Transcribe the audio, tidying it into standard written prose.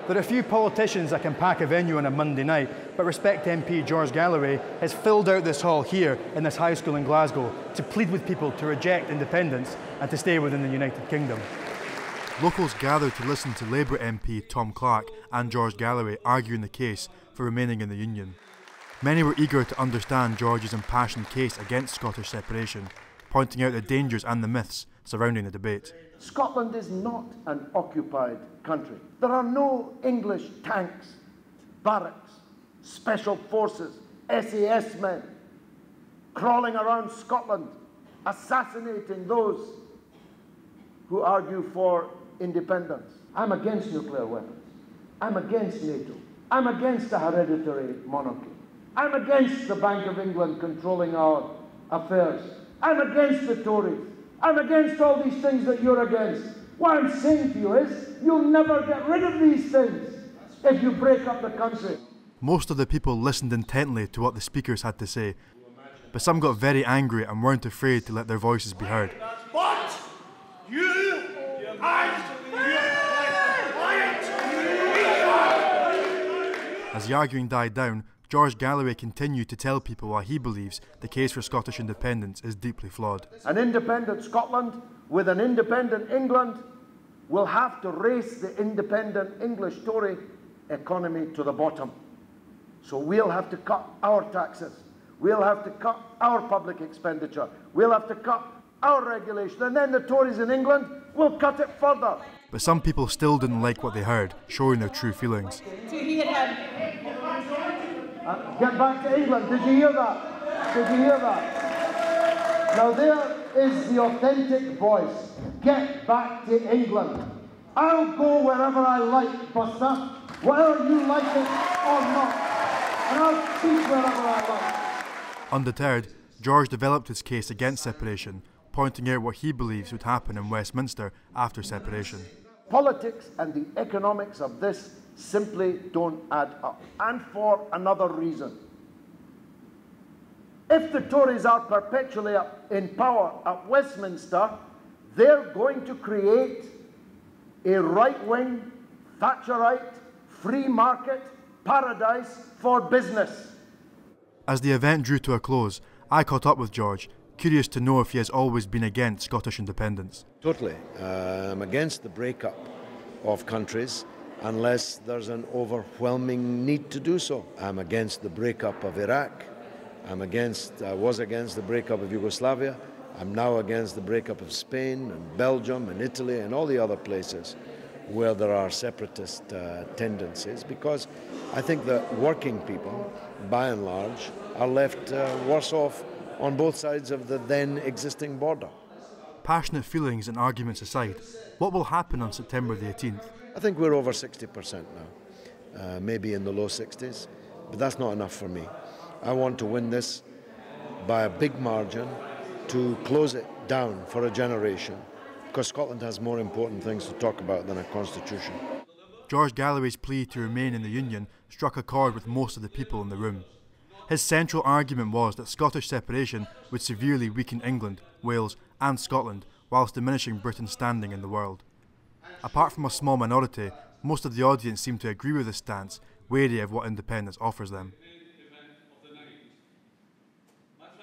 There are a few politicians that can pack a venue on a Monday night, but Respect MP George Galloway has filled out this hall here in this high school in Glasgow to plead with people to reject independence and to stay within the United Kingdom. Locals gathered to listen to Labour MP Tom Clark and George Galloway arguing the case for remaining in the Union. Many were eager to understand George's impassioned case against Scottish separation, pointing out the dangers and the myths surrounding the debate. Scotland is not an occupied country. There are no English tanks, barracks, special forces, SAS men crawling around Scotland, assassinating those who argue for independence. I'm against nuclear weapons. I'm against NATO. I'm against a hereditary monarchy. I'm against the Bank of England controlling our affairs. I'm against the Tories. I'm against all these things that you're against. What I'm saying to you is, you'll never get rid of these things if you break up the country. Most of the people listened intently to what the speakers had to say, but some got very angry and weren't afraid to let their voices be heard. But you and As the arguing died down, George Galloway continued to tell people why he believes the case for Scottish independence is deeply flawed. An independent Scotland with an independent England will have to race the independent English Tory economy to the bottom. So we'll have to cut our taxes, we'll have to cut our public expenditure, we'll have to cut our regulation, and then the Tories in England will cut it further. But some people still didn't like what they heard, showing their true feelings. Get back to England. Did you hear that? Did you hear that? Now there is the authentic voice. Get back to England. I'll go wherever I like, Buster, whether you like it or not. And I'll speak wherever I like. Undeterred, George developed his case against separation, pointing out what he believes would happen in Westminster after separation. Politics and the economics of this simply don't add up. And for another reason. If the Tories are perpetually in power at Westminster, they're going to create a right-wing, Thatcherite, free market paradise for business. As the event drew to a close, I caught up with George, curious to know if he has always been against Scottish independence. Totally. I'm against the breakup of countries unless there's an overwhelming need to do so. I'm against the breakup of Iraq. I was against the breakup of Yugoslavia. I'm now against the breakup of Spain and Belgium and Italy and all the other places where there are separatist tendencies, because I think that working people, by and large, are left worse off on both sides of the then existing border. Passionate feelings and arguments aside, what will happen on September the 18th? I think we're over 60% now, maybe in the low 60s, but that's not enough for me. I want to win this by a big margin to close it down for a generation, because Scotland has more important things to talk about than a constitution. George Galloway's plea to remain in the Union struck a chord with most of the people in the room. His central argument was that Scottish separation would severely weaken England, Wales and Scotland, whilst diminishing Britain's standing in the world. Apart from a small minority, most of the audience seemed to agree with this stance, wary of what independence offers them.